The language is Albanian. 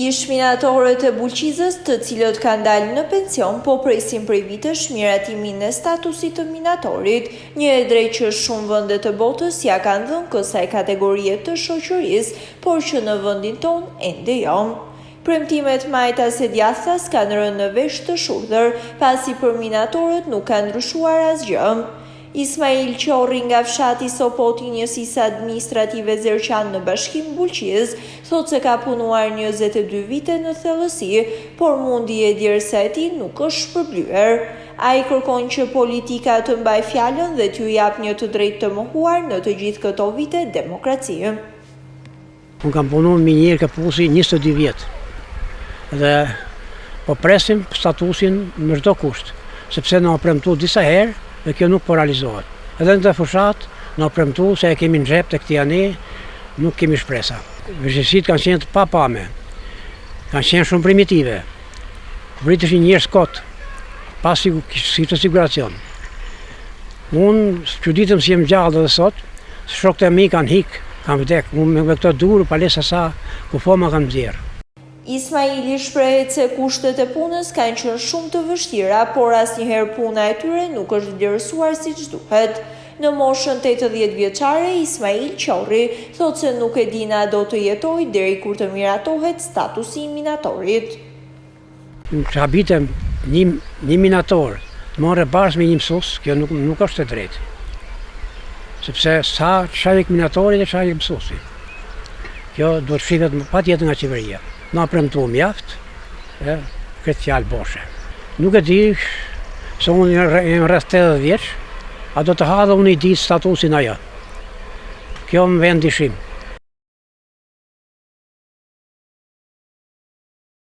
Ish minatorët e Bulqizës, të cilët kanë dalë në pension, po presin prej vitesh miratimin e statusit të minatorit, një e drejtë që shumë vende të botës ja kanë dhënë kësaj kategorie të shoqërisë, por që në vendin tonë ende jo. Premtimet majtas e djathtas kanë rënë në vesh të shurdhër, pasi për minatorët nuk ka ndryshuar asgjë. Ismail Qorri nga fshati Sopoti, njësisë administrative Zerqan në Bashkim Bulqiz, thot se ka punuar 22 vite në thellësi, por mundi e djersa e tij nuk është shpërblyer. Ai kërkon që politika të mbaj fjalën dhe t'ju jap një të drejtë të mohuar në të gjithë këto vite demokracie. Unë kam punuar me një kapusi 22 vjet. Dhe po presim statusin në çdo kusht, sepse na premtu disa herë dhe kjo nuk po realizohet. Edhe në të fushat, në premtu se e kemi në xhep të këti ane, nuk kemi shpresa. Vështirësitë kanë qenë të papame, kanë qenë shumë primitive. Vriteshin njerëz kot, pas siguracion. Unë çuditëm si jem gjallë edhe sot, shokët e mi kanë hik, kanë vdek, unë me këto durë, palesa sa, ku foma kanë nxjerr. Ismaili shprehet se kushtet e punës kanë qenë shumë të vështira, por asnjëherë puna e tyre nuk është vlerësuar siç duhet. Në moshën 80 vjeçare, Ismail Qorri thot se nuk e di na do të jetojë deri kur të miratohet statusi i minatorit. Habitem një minator, të morë bashkë me një mësues, kjo nuk është e drejtë. Sepse sa çajek minatori dhe çajek mësuesi. Kjo duhet shihet patjetër nga qeveria. Na premtu mjaft, këtë fjalë boshe. Nuk e di, se unë jem rreth 80 vjeç, a do të ha dhe unë i di statusin ajo. Kjo më vjen dyshim.